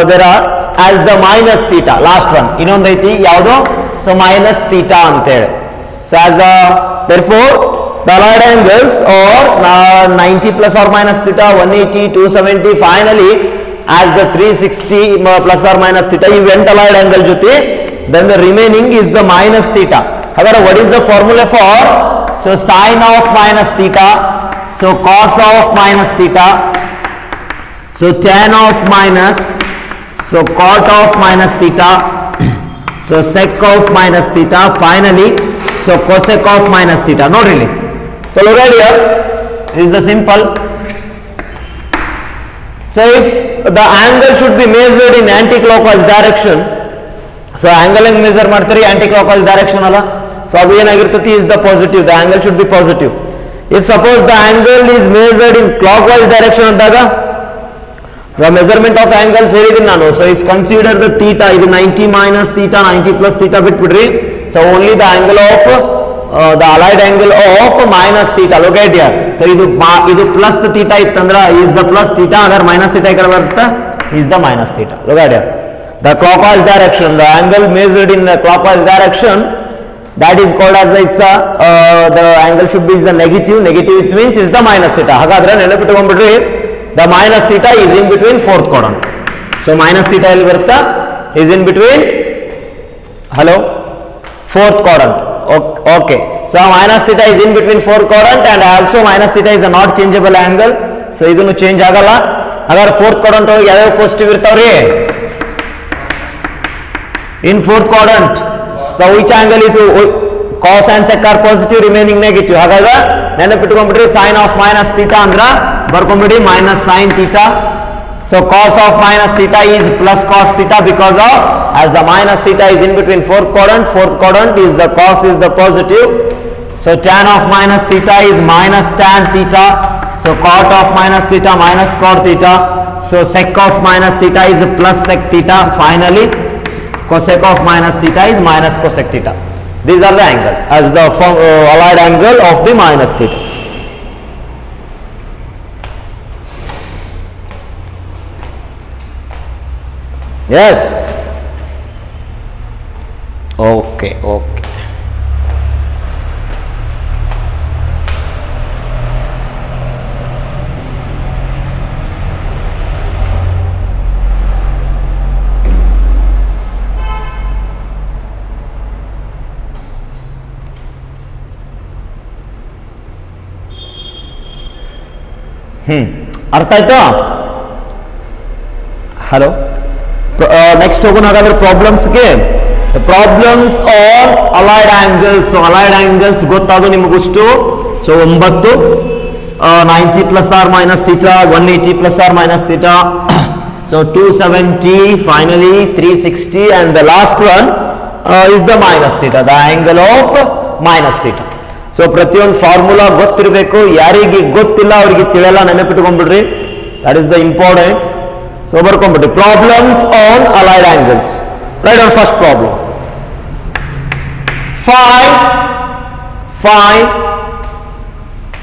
there are as the minus theta. Last one ಇನ್ನೊಂದು ಐತಿ ಯಾವುದು? So minus theta ಅಂತ ಹೇಳಿ. So as therefore the allied angles are 90 plus or minus theta, 180, 270, finally as the 360 plus or minus theta event allied angle joti, then the remaining is the minus theta. However, what is the formula for? So sine of minus theta, so cos of minus theta, so tan of minus, so cot of minus theta, so sec of minus theta, finally so cosec of minus theta. Not really. So look at here, this is the simple. So if the angle should be measured in anti-clockwise direction, so angle ಹೆಂಗ್ measure ಮಾಡ್ತೀರಿ? anti-clockwise direction ಅಲ್ಲ. So ಅದು ಏನಾಗಿರ್ತತಿ? is the positive, the angle should be positive. If suppose the angle is measured in clockwise direction ಅಂದಾಗ the measurement of angles ಹೇಳಿದೀನಿ ನಾನು. So is consider the theta, ಇದು 90 minus theta, 90 plus theta ಬಿಟ್ಬಿಡ್ರಿ. So only the angle of the allied angle of minus theta. Look at here. So ಇದು plus the theta ಇತ್ತಂದ್ರ is the plus theta, agar minus theta ಈ ಕಡೆ ಬರುತ್ತಾ is the minus theta. Look at here. The clockwise direction, the angle measured in the clockwise direction, that is called as the angle should be is the negative, which means is the minus theta. ಹಾಗಾದ್ರೆ ನೆನಪಿಟ್ಟುಕೊಂಡ್ಬಿಡ್ರಿ, the minus theta is in between fourth quadrant. So minus theta ಎಲ್ಲಿ ಬರುತ್ತಾ? is in between, hello, fourth quadrant. Okay, so minus theta is in between fourth quadrant, and also minus theta is a not changeable angle. So ಇದನ್ನು change ಆಗಲ್ಲ. ಹಾಗಾದ್ರೆ fourth quadrant ಒಳಗೆ ಯಾವ positive ಇರ್ತಾವ್ರಿ? in fourth quadrant, so which angle is cos and sec are positive, remaining negative. ಹಾಗಾದ್ರೆ ನೆನಪಿಟ್ಟುಕೊಂಡ್ಬಿಡ್ರಿ, sin of minus theta ಅಂದ್ರ ಬರ್ಕೊಂಡ್ಬಿಡಿ minus sin theta. So cos of minus theta is plus cos theta because of as the minus theta is in between fourth quadrant is the cos is the positive. So tan of minus theta is minus tan theta. So cot of minus theta minus cot theta. So sec of minus theta is plus sec theta. Finally cosec of minus theta is minus cosec theta. These are the angle as the allied angle of the minus theta. Yes. Okay. ಅರ್ಥ ಆಯ್ತಾ? Hello, next ಹೋಗೋಣ ಹಾಗಾದ್ರೆ ಪ್ರಾಬ್ಲಮ್ಸ್ಗೆ. Problems on allied angles. So allied angles ಗೊತ್ತಾದ್ರು ನಿಮಗಷ್ಟು. So 9 90 plus or minus theta, 180 plus or minus theta, so 270, finally 360, and the last one is the minus theta, the angle of minus theta. So ಪ್ರತಿಯೊಂದು formula ಗೊತ್ತಿರಬೇಕು. ಯಾರಿಗೆ ಗೊತ್ತಿಲ್ಲ ಅವರಿಗೆ ತಿಳಿಯಲ್ಲ, ನೆನಪಿಟ್ಕೊಂಡ್ಬಿಡ್ರಿ. That is the important. So ಬರ್ಕೊಂಡ್ಬಿಡ್ರಿ. Problems on allied angles. Right on first problem.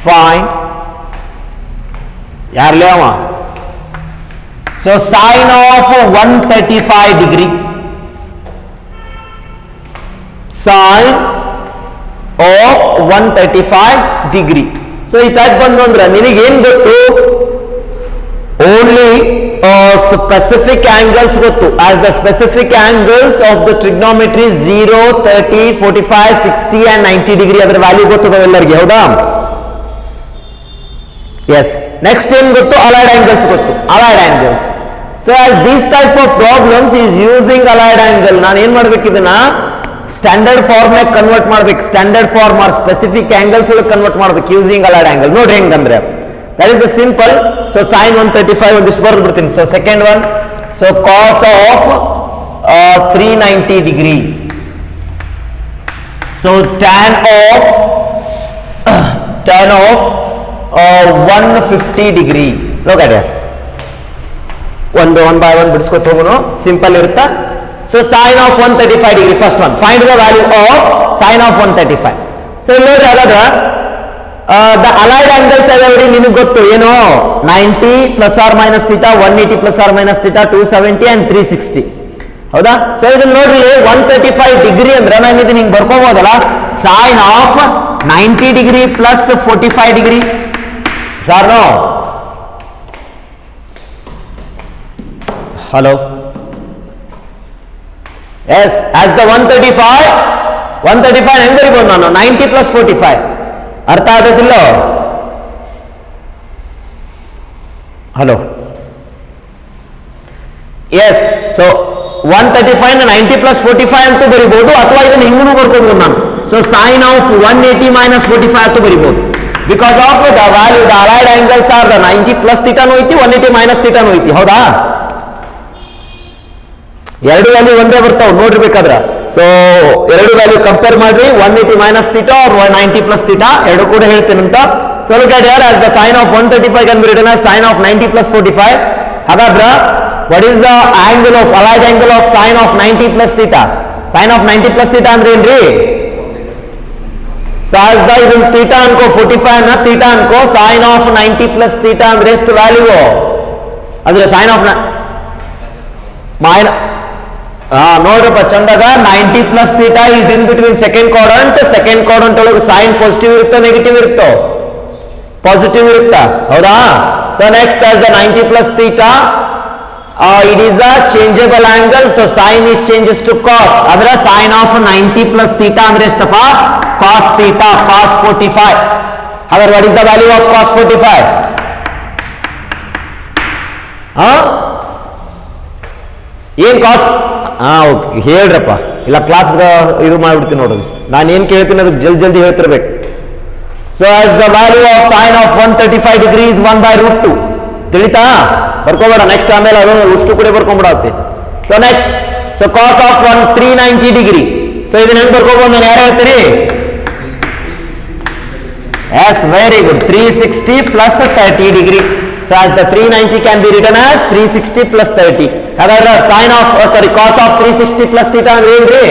Fine ಯಾರ್ಲೇ ಅವ? So sine of 135 degree. Sine of 135 degree. So ಈ ಟೈಪ್ ಬಂದು ಅಂದ್ರೆ ನಿನಗೇನ್ ಗೊತ್ತು? ಓನ್ಲಿ ಸ್ಪೆಸಿಫಿಕ್ ಆಂಗಲ್ಸ್ ಗೊತ್ತು. As the specific angles of the trigonometry 0, 30, 45, 60 and 90 degree ಅದರ ವ್ಯಾಲ್ಯೂ ಗೊತ್ತದ ಎಲ್ಲರಿಗೆ, ಹೌದಾ? ಎಸ್. ನೆಕ್ಸ್ಟ್ ಏನ್ ಗೊತ್ತು? ಅಲೈಡ್ ಆಂಗಲ್ಸ್ ಗೊತ್ತು. Allied angles. So this type of problems is using allied angle. ನಾನು ಏನ್ ಮಾಡ್ಬೇಕು? ಇದನ್ನ ಸ್ಟ್ಯಾಂಡರ್ಡ್ ಫಾರ್ಮ್ ಕನ್ವರ್ಟ್ ಮಾಡ್ಬೇಕು. Standard form or specific angles ಒಳಗೆ ಕನ್ವರ್ಟ್ ಮಾಡ್ಬೇಕು ಯೂಸಿಂಗ್ ಅಲೈಡ್ ಆಂಗಲ್. ನೋಡ್ರಿ ಹೆಂಗಂದ್ರೆ that is the simple. So sine 135 ಒಂದಿಷ್ಟು ಬರೆದು ಬಿಡ್ತೀನಿ. So second one, so cos of 390 degree. So tan of 150 degree. Look at one by one ಬಿಡಿಸ್ಕೊತ ಹೋಗೋಣ, simple ಇರುತ್ತಾ. So sin of 135 degree, first one, find the value of sin of 135. So ಇಲ್ಲಿ ನೋಡ್ರಿ, ಹಾಗಾದ್ರೆ the allied angles ಯಾವ್ಯಾವ್ರಿ ನಿಮಗೆ ಗೊತ್ತು ಏನು 90 plus or minus theta 180 plus or minus theta 270 and 360 ಹೌದಾ ಸೊ ಇದನ್ನ ನೋಡ್ರಿ 135 ಡಿಗ್ರಿ ಅಂದ್ರೆ ನಾನು ಇದನ್ನ ಹಿಂಗ್ ಬರ್ಕೋಬಹುದಲ್ಲ sine of 90 degree plus 45 degree sir no hello yes as the 135 ಹೆಂಗ್ ಬರಿಬಹುದು ನಾನು 90 ಪ್ಲಸ್ 45 ಅರ್ಥ ಆಗತ್ತಿಲ್ಲ ಹಲೋ ಎಸ್ ಸೊ 135 90 ಪ್ಲಸ್ 45 ಅಂತೂ ಬರಿಬಹುದು ಅಥವಾ ಇದನ್ನ ಹಿಂಗೂ ಬರ್ಕೋಬಹುದು ನಾನು ಸೊ ಸೈನ್ ಆಫ್ 180 ಮೈನಸ್ 45 ಅಂತೂ ಬರಿಬಹುದು because of the value the allied angles are the 90 plus ಥೀಟಾನು ಐತಿ 180 ಮೈನಸ್ ಥೀಟಾನು ಐತಿ ಹೌದಾ ಎರಡು ವ್ಯಾಲ್ಯೂ ಒಂದೇ ಬರ್ತಾವ ನೋಡ್ರಿಬೇಕಾದ್ರ ಸೊ ಎರಡು ವ್ಯಾಲ್ಯೂ ಕಂಪೇರ್ ಮಾಡ್ರಿ 180 minus theta or 90 plus theta ಎರಡು ಕೂಡ ಹೇಳ್ತೀನಿ ಅಂತ so look at here as the sine of 135 can be written as sine of 90 plus 45 ಹಾಗಾದ್ರೆ what is the angle of allied angle of sin of 90 plus theta sin of 90 plus theta ಅಂದ್ರೆ ಏನ್ರಿ so as the ಇದನ್ನ theta ಅನ್ಕೋ 45 ನ theta ಅನ್ಕೋ sin of 90 plus theta ಅಂದ್ರೆ ಎಷ್ಟು value ಅಂದ್ರೆ sin of ನೋಡ್ರಪ್ಪ ಚಂದಾಗ 90 plus theta is in between second quadrant ಒಳಗೆ ಸೈನ್ ಪಾಸಿಟಿವ್ ಇರುತ್ತೋ ನೆಗೆಟಿವ್ ಇರುತ್ತೋ ಪಾಸಿಟಿವ್ ಇರುತ್ತಾ ಹೌದಾ so next as the 90 plus theta it is a changeable angle so sin is changes to cos adra sin of 90 plus theta andre estapa cos theta cos 45 however what is the value of cos 45 ಏನ್ cos okay ಹೇಳ್ರಪ್ಪ ಇಲ್ಲ class ಇದು ಮಾಡ್ಬಿಡ್ತೀನಿ ನೋಡ್ರಿ ನಾನು ಏನ್ ಕೇಳ್ತೀನಿ ಅದಕ್ಕೆ ಜಲ್ದಿ ಹೇಳ್ತಿರ್ಬೇಕು so as the value of sin of 135 degree is 1/√2 ತಿಳಿತಾ ಬರ್ಕೋಬೇಡ ನೆಕ್ಸ್ಟ್ ಆಮೇಲೆ ಅದು ಉಷ್ಟು ಕೂಡ ಬರ್ಕೊಂಡ್ಬಿಡತ್ತೆ so next so cos of 390 degree so ಇದನ್ನ ಹೆಂಗ್ ಬರ್ಕೋಬಹುದು ನಾನು ಯಾರು ಹೇಳ್ತೀರಿ yes very good 360 plus 30 degree so as the 390 can be written as 360 plus 30 ಹಾಗಾದ್ರೆ sine of sorry cos of 360 plus theta ಅಂದ್ರೆ ಏನ್ರಿ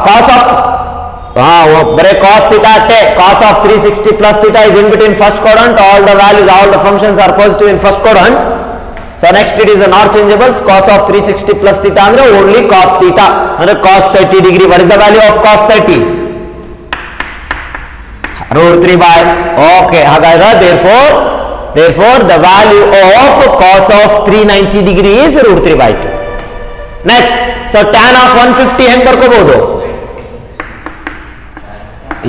ಕಾಸ್ ಆಫ್ ಬರೇ cos theta ಅಷ್ಟೇ cos of 360 plus theta is in between first quadrant all the values all the functions are positive in first quadrant so next it is a not changeables cos of 360 plus theta ಅಂದ್ರೆ only cos theta ಅಂದ್ರೆ cos 30 degree what is the value of cos 30 √3 by okay ಹಾಗಾದ್ರೆ therefore the value of cos of 390 degree is √3 by 2 next so tan of 150 ಹೆಂಗ್ ಬರ್ಕೋಬಹುದು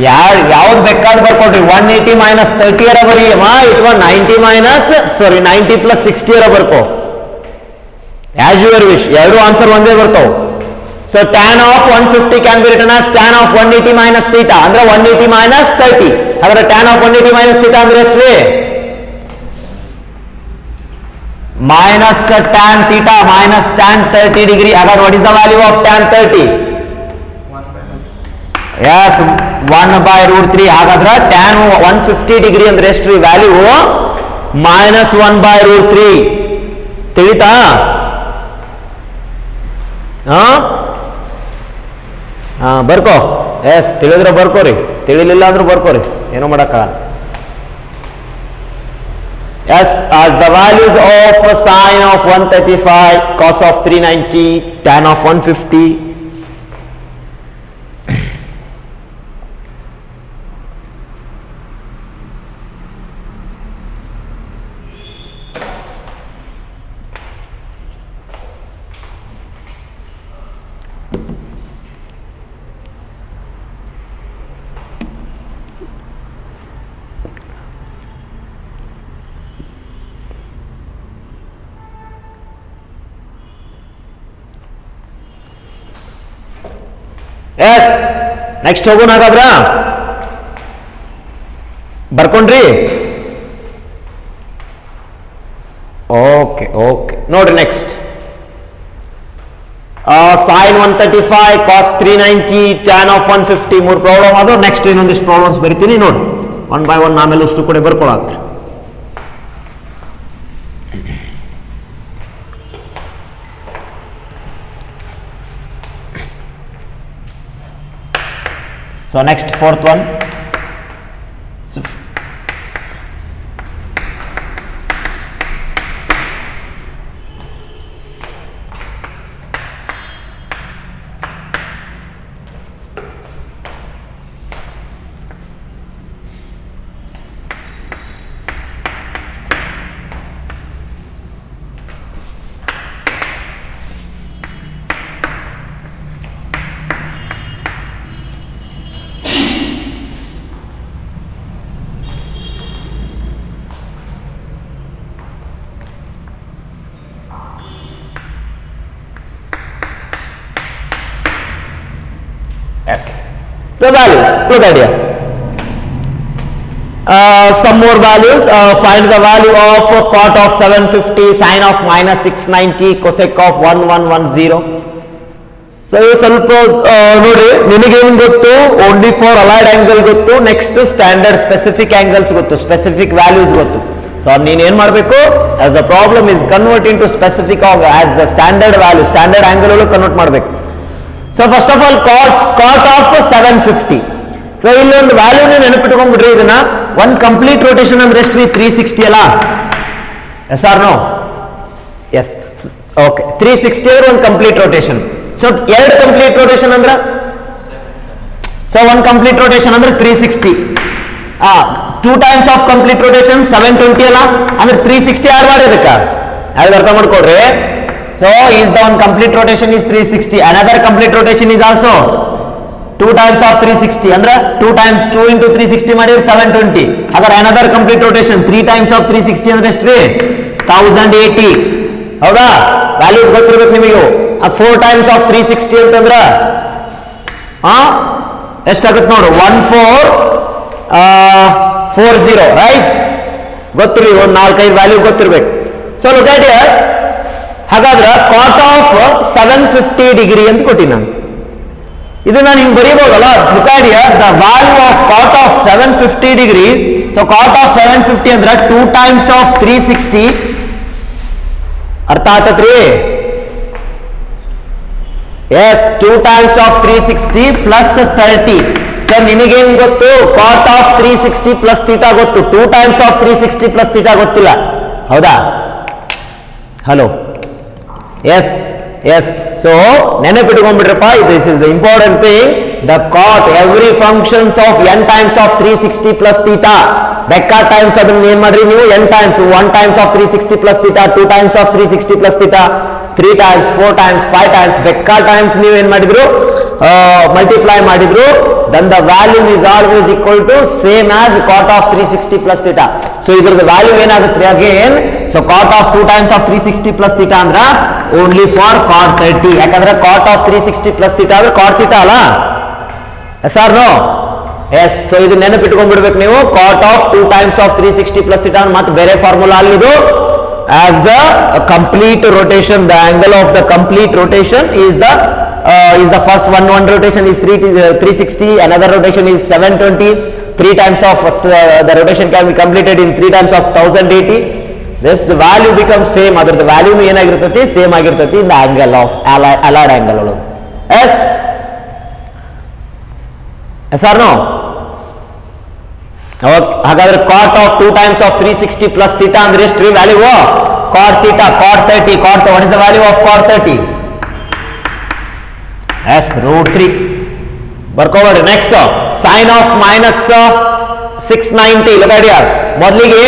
ಯಾವ್ದು ಬೇಕಾದ್ ಬರ್ಕೊಡ್ರಿ 180 minus 30 ಅರ ಬರೀಯಮ್ಮ ಅಥವಾ 90 minus 90 plus 60 ಅರ ಬರ್ಕೋ as your wish ಎರಡು answer ಒಂದೇ ಬರ್ತಾವ so tan of 150 can be written as tan of 180 minus theta ಅಂದ್ರೆ 180 ಮೈನಸ್ 30 ಹಾಗಾದ್ರೆ tan ಆಫ್ 180 ಮೈನಸ್ ಥೀಟಾ ಅಂದ್ರೆ ಎಷ್ಟು minus tan theta minus tan 30 degree ಹಾಗಾದ್ರೆ what is the value of tan 30 yes 1/√3 ಹಾಗಾದ್ರೆ tan 150 degree ಅಂದ್ರೆ ಎಷ್ಟು value minus 1/√3 ತಿಳಿತಾ ಬರ್ಕೋ S ತಿಳಿದ್ರೆ ಬರ್ಕೋರಿ ತಿಳಿಲಿಲ್ಲ ಅಂದ್ರೆ ಬರ್ಕೋರಿ ಏನೋ ಮಾಡಕ್ಕಾಗಲ್ಲ yes as the values of sin of 135 cos of 390 tan of 150 S next ಹೋಗೋಣ ಹಾಗಾದ್ರ ಬರ್ಕೊಂಡ್ರಿ okay ನೋಡ್ರಿ next sin 135 cos 390 tan of 150 ಮೂರು ಪ್ರಾಬ್ಲಮ್ ಅದು ನೆಕ್ಸ್ಟ್ ಇನ್ನೊಂದಿಷ್ಟು ಪ್ರಾಬ್ಲಮ್ಸ್ ಬರಿತೀನಿ ನೋಡಿ 1 by 1 ಆಮೇಲೆ ಅಷ್ಟು ಕೂಡ ಬರ್ಕೊಳತ್ರಿ So next fourth one. So yes, the value, look at here. Some more values. Find the value of cot of 750, sin of minus 690, cosec of 1110. So you ಸ್ವಲ್ಪ ನೋಡಿ, ನಿನಗೇನು ಗೊತ್ತು? ಓನ್ಲಿ ಫಾರ್ ಅಲೈಡ್ ಆಂಗಲ್ ಗೊತ್ತು, next standard specific angles ಗೊತ್ತು, specific values ಗೊತ್ತು. So ನೀನ್ ಏನ್ ಮಾಡಬೇಕು? As the problem is converting to specific as the standard value, standard angle ಒಳಗೆ ಕನ್ವರ್ಟ್ ಮಾಡಬೇಕು. So first of all cot of 750. So ಇಲ್ಲೊಂದು value ನೆನಪಿಟ್ಕೊಂಡ್ಬಿಡ್ರಿ. ಇದನ್ನ ಒನ್ ಕಂಪ್ಲೀಟ್ ರೊಟೇಷನ್ ಅಂದ್ರೆ ಎಷ್ಟು? 360 ಅಲ್ಲ? Yes or no? Yes. Okay, 360 ಅಂದ್ರೆ ಒಂದು ಕಂಪ್ಲೀಟ್ ರೊಟೇಷನ್. ಸೊ ಎರಡು ಕಂಪ್ಲೀಟ್ ರೊಟೇಷನ್ ಅಂದ್ರೆ, ಸೊ ಒನ್ ಕಂಪ್ಲೀಟ್ ರೊಟೇಷನ್ ಅಂದ್ರೆ 360. Two times of complete rotation 720 ಅಲ್ಲ? ಅಂದ್ರೆ 360 ಆಡ್ ಮಾಡಿ ಅದಕ್ಕೆ. ಅದು ಅರ್ಥ ಮಾಡ್ಕೊಡ್ರಿ. So is the one complete rotation is 360. Another complete rotation is also 2 times of 360. Andra 2 times 2 into 360 ಮಾಡಿದ್ರೆ 720. Agar another complete rotation 3 times of 360 ಅಂದ್ರೆ ಎಷ್ಟು? 1080. ಹೌದಾ? ವ್ಯಾಲ್ಯೂಸ್ ಗೊತ್ತಿರಬೇಕು ನಿಮಗೆ. 4 times of 360 ಅಂತಂದ್ರೆ ಎಷ್ಟಾಗುತ್ತೆ ನೋಡು? 1440, ರೈಟ್? ಗೊತ್ತಿರಲಿ, ಒಂದು 4-5 ವ್ಯಾಲ್ಯೂ ಗೊತ್ತಿರ್ಬೇಕು. So look at here. ಹಾಗಾದ್ರೆ ಕಾಟ್ ಆಫ್ 750 ಡಿಗ್ರಿ ಅಂತ ಕೊಟ್ಟಿ ನಾನು. ಇದು ನಾನು ಹಿಂಗೆ ಬರೀಬಹುದಲ್ಲ? look at here, the value of cot of 750 degree. So cot of 750 ಅಂದ್ರೆ 2 times of 360. ಅರ್ಥ ಆತತ್ರಿ? Yes, 2 times of 360 plus 30. Sir ನಿನಗೇನು ಗೊತ್ತು? ಕಾಟ್ ಆಫ್ 360 ಪ್ಲಸ್ ಥೀಟಾ ಗೊತ್ತು, 2 times of 360 ಪ್ಲಸ್ ಥೀಟಾ ಗೊತ್ತಿಲ್ಲ. ಹೌದಾ? Hello, yes yes. ಸೊ ನೆನಪಿಟ್ಕೊಂಡ್ಬಿಟ್ರಪ್ಪ, this is the important thing. The cot every functions of n times of 360 plus theta. ಬೆಕ್ಕಾ times ಅದನ್ನ ಏನ್ ಮಾಡ್ರಿ ನೀವು? n times, 1 times of 360 plus theta, 2 times of 360 plus theta, 3 times, 4 times, 5 times. ಬೆಕ್ಕಾ times ನೀವು ಏನ್ ಮಾಡಿದ್ರು? ಮಲ್ಟಿಪ್ಲೈ ಮಾಡಿದ್ರು. then the value is always equal to same as cot of 360 plus theta. So ಇದ್ರದ value ಏನಾಗುತ್ತೆ again? So cot of 2 times of 360 plus theta ಅಂದ್ರ only for cot 30. ಯಾಕಂದ್ರೆ cot of 360 plus theta ಅಂದ್ರೆ cot theta ಅಲ್ಲ? Yes or no? Yes. So ಇದು ನೆನಪಿಟ್ಕೊಂಡ್ಬಿಡ್ಬೇಕು ನೀವು. cot of 2 times of 360 plus theta ಮತ್ತೆ ಬೇರೆ ಫಾರ್ಮುಲಾ ಅಲ್ಲಿದು. as the complete rotation, the angle of the complete rotation is the first one rotation is 360, another rotation is 720. 3 times of the rotation can be completed in 3 times of 1080. This the value becomes same. Other the value ಏನಾಗಿರ್ತತಿ? Same ಆಗಿರ್ತತಿ in the angle of allied angle ಒಳಗೆ. Yes yes or no? ಹಾಗಾದ್ರೆ cot of 2 times of 360 plus theta ಅಂದ್ರೆ ಎಷ್ಟು value? cot theta, cot 30. what is the value of cot 30? yes, √3. ಬರ್ಕೋಬೇಡ್ರಿ. Next sin of minus 690. look at here. ಮೊದಲಿಗೆ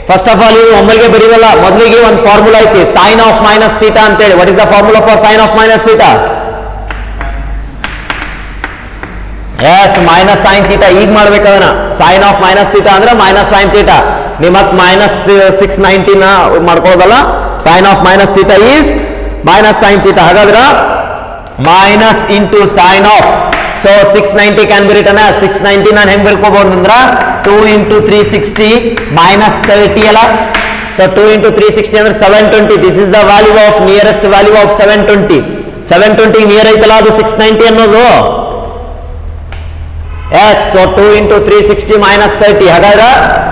first of all ನೀವು ಒಮ್ಮೆಗೆ ಬರೀವಲ್ಲ, ಮೊದಲಿಗೆ ಒಂದು formula ಐತಿ, sin of minus theta ಅಂತೇಳಿ. what is the formula for sin of minus theta? Yes, minus sine theta. ಈಗ ಮಾಡ್ಬೇಕದನ್ನ. ಸೈನ್ ಆಫ್ ಮೈನಸ್ ಥೀಟಾ ಅಂದ್ರೆ ಮೈನಸ್ ಸೈನ್ ಥೀಟಾ. ನೀವು ಮತ್ತೆ ಮೈನಸ್ 690 ಮಾಡ್ಕೊಳ್ಳೋದಲ್ಲ. Sine of minus theta is minus sine theta. ಹಾಗಾದ್ರೆ minus into sine of. So 690 can be written as 690. ನಾನು ಹೆಂಗ್ ಬರ್ಕೋಬಹುದು ಅಂದ್ರೆ 2 into 360 minus 30 ಅಲ್ಲ? ಸೊ 2 into 360 ಅಂದ್ರೆ 720. This is the value of nearest value of 720. 720 near ಐತಲ್ಲ ಅದು 690 ಅನ್ನೋದು. yes, so 2 into 360 minus 30. ಹಾಗಾದ್ರೆ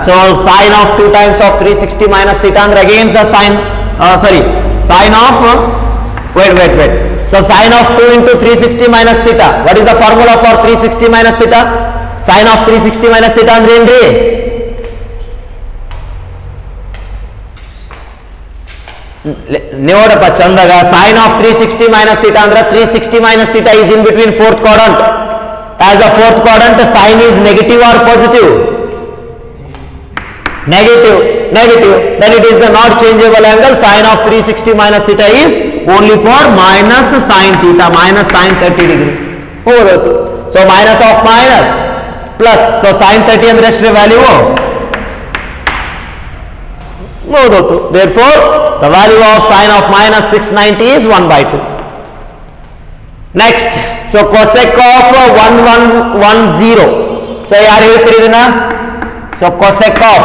so sin of 2 times of 360 minus theta ಅಂದ್ರೆ again the sin of Wait. So sine of 2 into 360 minus theta. What is the formula for 360 minus theta? Sine of 360 minus theta ಅಂದ್ರೆ ಏನ್ರಿ? ನೋಡಪ್ಪ ಚಂದಾಗ, sine of 360 minus theta ಅಂದ್ರೆ 360 minus theta is in between fourth quadrant. As a fourth quadrant, sine is negative or positive? Negative. Then it is the not changeable angle. Sine of 360 minus theta is only for minus sine theta, minus sine 30 degree. So minus of minus plus. So sine 30 ಅಂದ್ರೆ ಎಷ್ಟು value? Therefore, the value of sine of minus 690 is 1/2. Next, so cosec of 1110. So ಯಾರು ಹೇಳ್ತೀರಿ ಇದನ್ನ? So cosec of,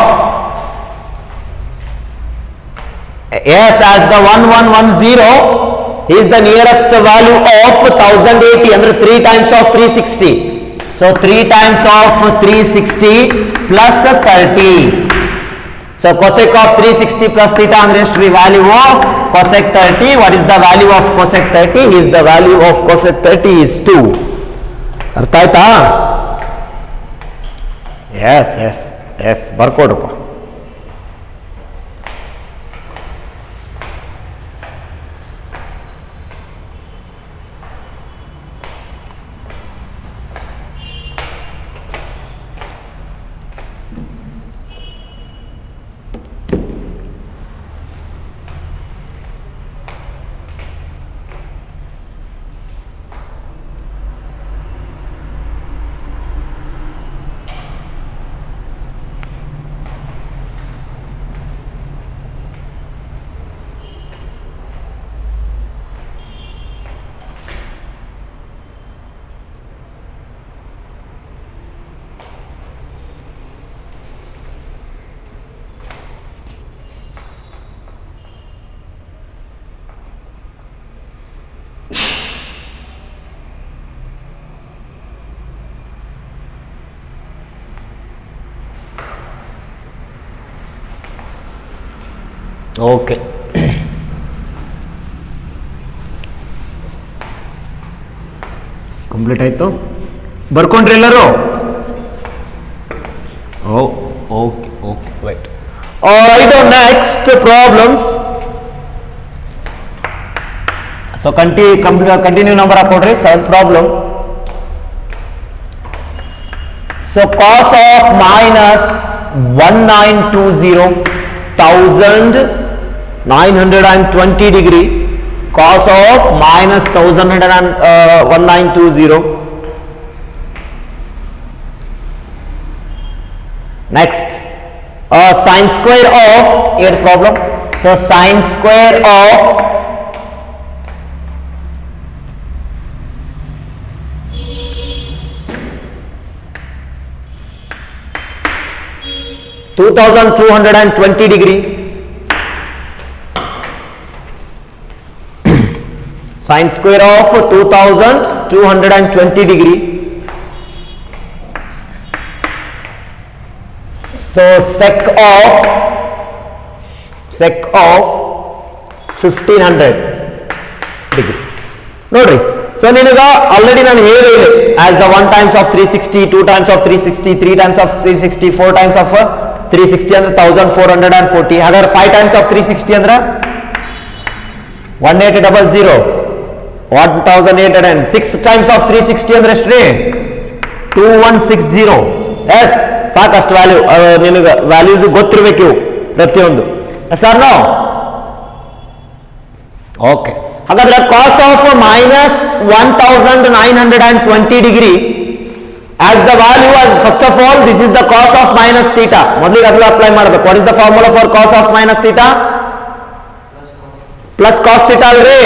yes, as the 1110 is the nearest value of 1080 under 3 times of 360. So 3 times of 360 plus 30. So cosec of 360 plus theta ಅಂದ್ರೆ ಎಷ್ಟು value of cosec 30? What is the value of cosec 30? Is the value of cosec 30 is 2. ಅರ್ಥ ಆಯ್ತಾ? Yes, ಬರ್ಕೊಡ್ರಪ್ಪ. Okay, complete ಆಯಿತು. ಬರ್ಕೊಂಡ್ರಿ ಎಲ್ಲರೂ? Okay right. Alright, next problems. So continue number ಹಾಕೊಡ್ರಿ. 7th problem. So cos of minus 1920 1920 degree, cos of minus 1920. Next, sine square of 8th problem. So sine square of 2220 degree, sine square of 2220 degree. So sec of 1500 degree. ನೋಡ್ರಿ, so ನಿನಗ already ನಾನು ಹೇಳಿದೆ, as the 1 times of 360, 2 times of 360, 3 times of 360, 4 times of 360 ಅಂದ್ರೆ 1440. ಹಾಗಾದ್ರೆ 5 times of 360 ಅಂದ್ರೆ 1800. 1800. 6 times of 360 ಅಂದ್ರೆ ಎಷ್ಟು ರೀ? 2160. ಎಸ್, ಸಾಕಷ್ಟು ವ್ಯಾಲ್ಯೂ. ನಿನಗೆ ವ್ಯಾಲ್ಯೂಸ್ ಗೊತ್ತಿರ್ಬೇಕು ಇವು ಪ್ರತಿಯೊಂದು. Sir no? ಓಕೆ, ಹಾಗಾದ್ರೆ cos of minus 1920 degree as the value, first of all this is the cos of minus theta. ಮೊದಲಿಗೆ ಅದನ್ನ ಅಪ್ಲೈ ಮಾಡಬೇಕು. what is the formula for cos of minus theta? plus cos theta ಅಲ್ರಿ?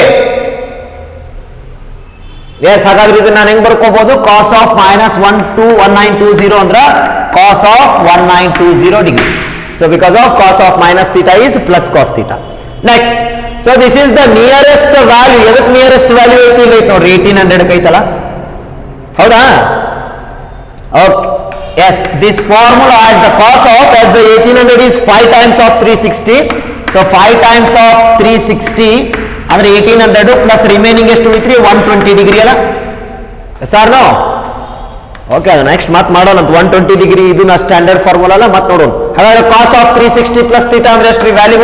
S, ಹಾಗಾದ್ರೆ ಇದನ್ನ ನಾನು ಹೆಂಗ್ ಬರ್ಕೋಬಹುದು? cos of minus 1920 ಅಂದ್ರೆ cos of 1920 degree. So because of cos of minus theta is plus cos theta. Next, so this is the nearest value. ಎದಕ್ಕೆ nearest value ಐತಿ? ಇಲ್ಲ ಐತಿ ನೋಡ್ರಿ, 1800 ಐತಲ್ಲ, ಹೌದಾ? Okay, yes, this formula as the cos of, as the 1800 is 5 times of 360, so 5 times of 360 ಅಂದ್ರೆ 1800 plus remaining ಎಷ್ಟು ಉಳಿತ್ರಿ 120 degree ಅಲ್ಲ ಸರ್ ನೋ ಓಕೆ ಅದು ನೆಕ್ಸ್ಟ್ ಮತ್ತೆ ಮಾಡೋಣ 120 ಡಿಗ್ರಿ ಇದು ನಾ ಸ್ಟ್ಯಾಂಡರ್ಡ್ ಫಾರ್ಮುಲಾ ಅಲ್ಲ ಮತ್ತೆ ನೋಡೋಣ ಹಾಗಾದ್ರೆ ಕಾಸ್ ಆಫ್ 360 ಪ್ಲಸ್ ಥೀಟಾ ಅಂದ್ರೆ ಎಷ್ಟು ವ್ಯಾಲ್ಯೂ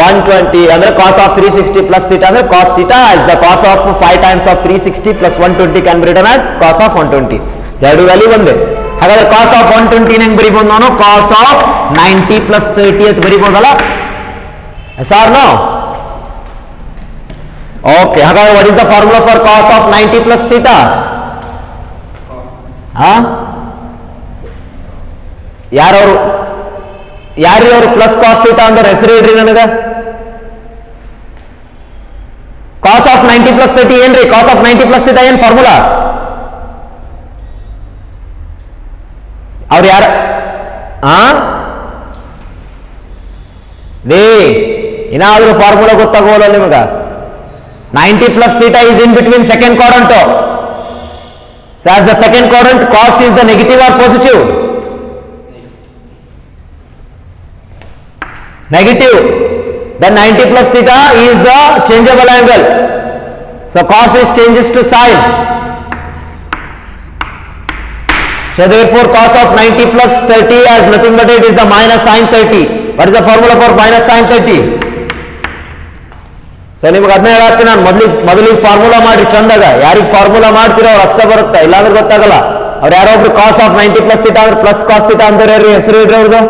120 ಅಂದ್ರೆ ಕಾಸ್ ಆಫ್ 360 ಪ್ಲಸ್ ಥೀಟಾ ಅಂದ್ರೆ cos theta as the cos of 5 times of 360 plus 120 can be written as cos of 120 ಎರಡು ವ್ಯಾಲ್ಯೂ ಒಂದೇ ಹಾಗಾದ್ರೆ ಕಾಸ್ ಆಫ್ 120 ಹೆಂಗ್ ಬರೀಬಹುದು ನಾನು ಕಾಸ್ ಆಫ್ 90 ಪ್ಲಸ್ 30 ಅಂತ ಬರೀಬಹುದಲ್ಲ ಸರ್ ನೋ ಓಕೆ ಹಾಗಾದ್ರೆ what is the formula for cos of 90 plus theta ಯಾರವರು ಯಾರ್ಯಾರು ಪ್ಲಸ್ ಕಾಸ್ ಥೀಟಾ ಅಂದ್ರೆ ಹೆಸರು ಹೇಳ್ರಿ ನನಗ ಕಾಸ್ ಆಫ್ 90 ಪ್ಲಸ್ 30 ಏನ್ರಿ ಕಾಸ್ ಆಫ್ 90 ಪ್ಲಸ್ ಥೀಟಾ ಏನ್ ಫಾರ್ಮುಲಾ ಅವ್ರು ಯಾರ ಲೇ ಏನಾದ್ರೂ ಫಾರ್ಮುಲಾ ಗೊತ್ತಾಗೋಲ್ಲ ನಿಮಗ 90 plus theta is in between second quadrant so as the second quadrant cos is the negative or positive negative then 90 plus theta is the changeable angle so cos is changes to sin so therefore cos of 90 plus 30 as nothing but it is the minus sin 30 what is the formula for minus sin 30 so ನಿಮ್ಗೆ ಅದನ್ನ ಹೇಳತ್ತೀನಿ ನಾನು ಮೊದಲಿಗೆ formula ಮಾಡಿ ಚಂದಾಗ ಯಾರಿಗೆ formula ಮಾಡ್ತೀರೋ ಅವ್ರು ಅಷ್ಟೇ ಬರುತ್ತೆ ಇಲ್ಲಾಂದ್ರೆ ಗೊತ್ತಾಗಲ್ಲ ಅವ್ರು ಯಾರೋ ಒಬ್ರು ಕಾಸ್ ಆಫ್ 90 ಪ್ಲಸ್ ಥೀಟಾ ಅಂದ್ರೆ ಪ್ಲಸ್ ಕಾಸ್ ಥೀಟಾ ಅಂತಾರೆ ಯಾರು ಹೆಸರು ಇಡ್ರಿ ಅವ್ರದ್ದು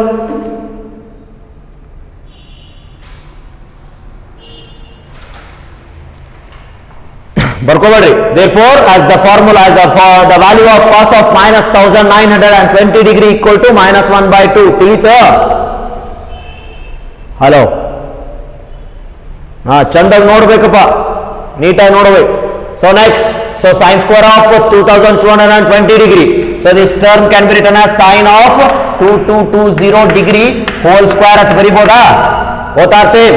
ಬರ್ಕೋಬೇಡ್ರಿ therefore as the formula as for the value of cos of minus 1920 degree equal to minus 1/2 ತಿಳಿತು ಹಲೋ ಚಂದಾಗಿ ನೋಡ್ಬೇಕಪ್ಪ ನೀಟಾಗಿ ನೋಡ್ಬೇಕು so next so sin square of 2220 degree so this term can be written as sin of 2220 degree whole square ಅಂತ ಬರಿಬೋದಾ both are same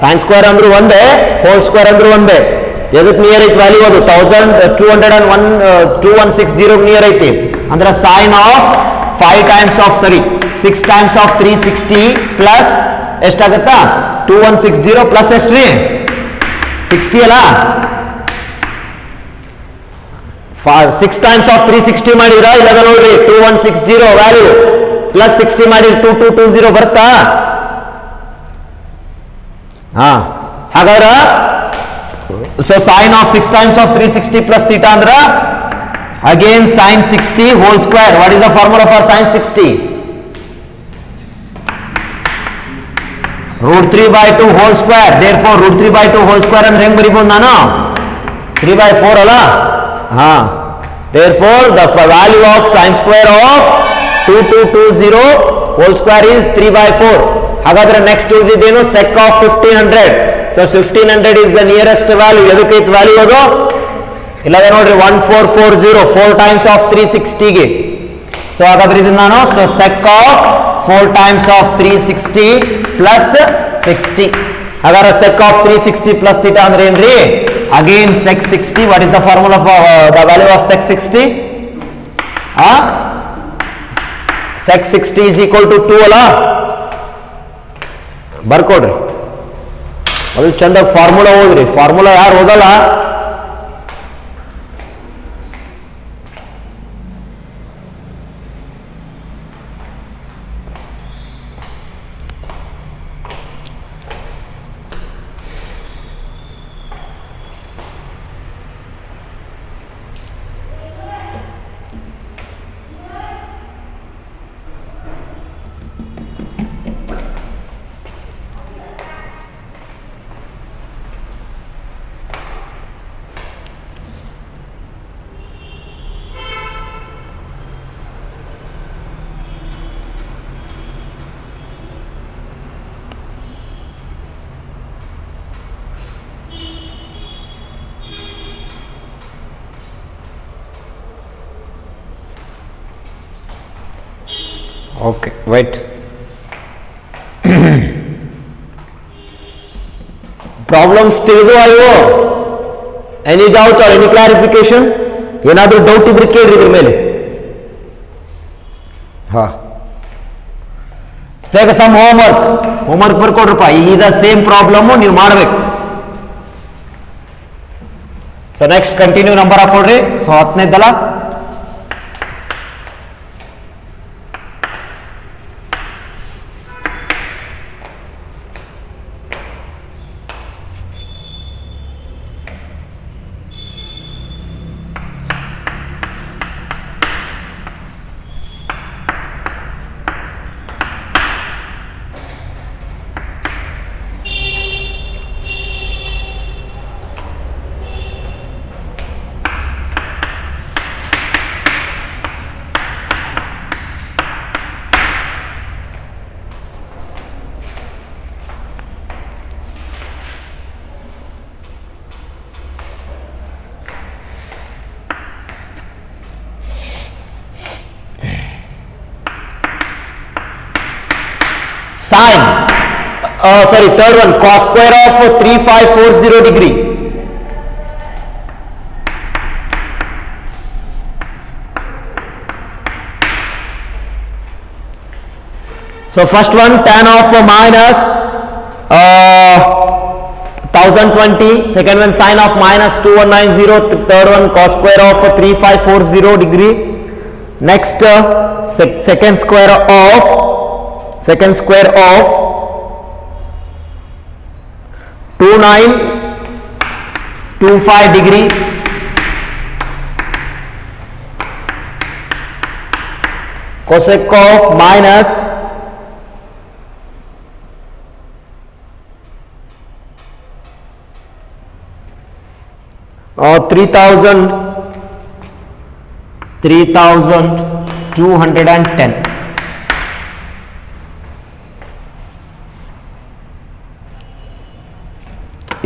sin square ಅಂದ್ರೂ ಒಂದೇ whole square ಅಂದ್ರೂ ಒಂದೇ ಎದಕ್ಕೆ ನಿಯರ್ ಐತಿ ವ್ಯಾಲ್ಯೂ ಅದು 216 ನಿಯರ್ ಐತಿ ಅಂದ್ರೆ sin of 5 times of 6 times of 360 plus ಎಷ್ಟಾಗತ್ತಾ 2160 plus ಎಷ್ಟ್ರಿ 60 ಅಲ್ಲ 6 times of 360 ಮಾಡಿದ್ರ ಇವಾಗ ನೋಡ್ರಿ 2160 ವ್ಯಾಲ್ಯೂ ಪ್ಲಸ್ 60 ಮಾಡಿ 2220 ಬರ್ತಾ ಹಾಗಾದ್ರೆ so sin of 6 times of 360 plus theta andra again sin 60 whole square what is the formula for sin 60 root 3/2 whole square therefore root 3/2 whole square ಅಂದ್ರೆ ಹೆಂಗ್ ಬರಿಬಹುದು ನಾನು 3/4 ಅಲ್ಲ therefore the value of sin square of 2220 whole square is 3/4 ಹಾಗಾದ್ರೆ next ಉಳಿದಿದ್ದೇನು sec of 1500 so 1500 is the nearest value ಎದಕ್ಕೆ ಐತ್ value ಅದು ಇಲ್ಲದೆ ನೋಡ್ರಿ 1440 4 times of 360 ಗೆ ಸೊ ಹಾಗಾದ್ರೆ ಇದನ್ನ ನಾನು so sec of 4 times of 360 plus 60 ಹಾಗಾದ್ರೆ sec of 360 plus theta ಅಂದ್ರೆ ಏನ್ರಿ again sec 60 what is the formula for the value of sec 60 sec 60 is equal to 2 ಅಲ್ಲ ಬರ್ಕೊಡ್ರಿ ಮೊದಲು ಚಂದಾಗಿ ಫಾರ್ಮುಲಾ ಓದ್ರಿ ಫಾರ್ಮುಲಾ ಯಾರು ಓದಲ್ಲ okay wait problems ತಿಳಿದು ಅಲ್ವೋ any doubt or any clarification ಏನಾದರೂ ಡೌಟ್ ಇದ್ರೆ ಕೇಳ್ರಿ ಇದ್ರ ಮೇಲೆ ಈಗ ಸಮ್ ಹೋಮ್ವರ್ಕ್ ಬರ್ಕೊಡ್ರಪ್ಪ, ಈಗ ಸೇಮ್ ಪ್ರಾಬ್ಲಮ್ ನೀವು ಮಾಡ್ಬೇಕು. ಸೊ ನೆಕ್ಸ್ಟ್ ಕಂಟಿನ್ಯೂ ನಂಬರ್ ಹಾಕೊಡ್ರಿ. ಸೊ 10ನೇದಲ್ಲ, sine, third one, cos square of 3540 degree. So first one, tan of minus 1020, second one sine of minus 2190, third one cos square of 3540 degree. Next second square of 2925 degree. Cosec of minus 3210.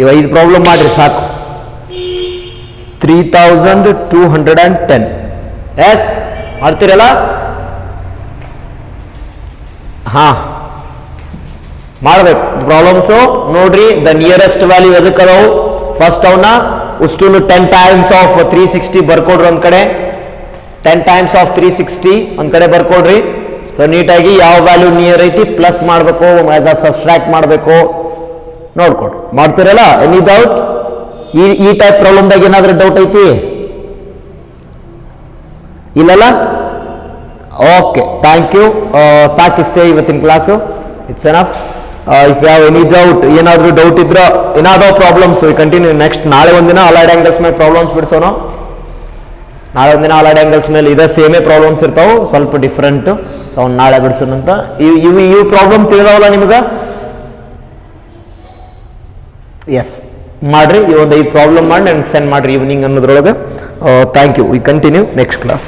ಇವ 5 problem ಮಾಡ್ರಿ ಸಾಕು. 3210. S ಮಾಡ್ತೀರಲ್ಲ? ಹಾ ಮಾಡ್ಬೇಕು problems. ನೋಡ್ರಿ, the nearest value ಎದಕ್ಕೆ ಅದಾವು? First ಅವನ್ನ ಉಷ್ಟು 10 ಟೈಮ್ಸ್ ಆಫ್ 360 ಬರ್ಕೊಡ್ರಿ ಒಂದ್ ಕಡೆ, 10 ಟೈಮ್ಸ್ ಆಫ್ 360 ಒಂದ್ ಕಡೆ ಬರ್ಕೊಡ್ರಿ. ಸೊ ನೀಟಾಗಿ ಯಾವ ವ್ಯಾಲ್ಯೂ ನಿಯರ್ ಐತಿ ಪ್ಲಸ್ ಮಾಡಬೇಕು, ಸಬ್ಸ್ಟ್ರಾಕ್ಟ್ ಮಾಡಬೇಕು ನೋಡ್ಕೊಡ್ರಿ. ಮಾಡ್ತೀರಲ್ಲ? Any doubt? ಈ ಟೈಪ್ ಪ್ರಾಬ್ಲಮ್ದಾಗ ಏನಾದ್ರೂ ಡೌಟ್ ಐತಿ? ಇಲ್ಲಲ್ಲ? Okay, thank you. ಸಾಕಿಷ್ಟೇ ಇವತ್ತಿನ class. It's enough. If you have any doubt, ಏನಾದರೂ ಡೌಟ್ ಇದ್ರೆ, ಏನಾದರೂ ಪ್ರಾಬ್ಲಮ್ಸ್ ಕಂಟಿನ್ಯೂ. ನೆಕ್ಸ್ಟ್ ನಾಳೆ ಒಂದಿನ ಅಲೈಡ್ ಆಂಗಲ್ಸ್ ಮೇಲೆ ಪ್ರಾಬ್ಲಮ್ಸ್ ಬಿಡಿಸೋಣ. ನಾಳೆ ಒಂದಿನ ಅಲೈಡ್ ಆಂಗಲ್ಸ್ ಮೇಲೆ ಇದೇ ಸೇಮೇ ಪ್ರಾಬ್ಲಮ್ಸ್ ಇರ್ತಾವೆ, ಸ್ವಲ್ಪ ಡಿಫ್ರೆಂಟ್. ಸೊ ಅವ್ನು ನಾಳೆ ಬಿಡಿಸೋಣಂತ. ಇವು ಪ್ರಾಬ್ಲಮ್ ತಿಳಿದಾವಲ್ಲ ನಿಮ್ಗೆ? ಎಸ್ ಮಾಡ್ರಿ. ಈ ಒಂದು 5 ಪ್ರಾಬ್ಲಮ್ ಮಾಡಿ ನನಗೆ ಸೆಂಡ್ ಮಾಡ್ರಿ ಈವ್ನಿಂಗ್ ಅನ್ನೋದ್ರೊಳಗೆ. Thank you. We continue next class.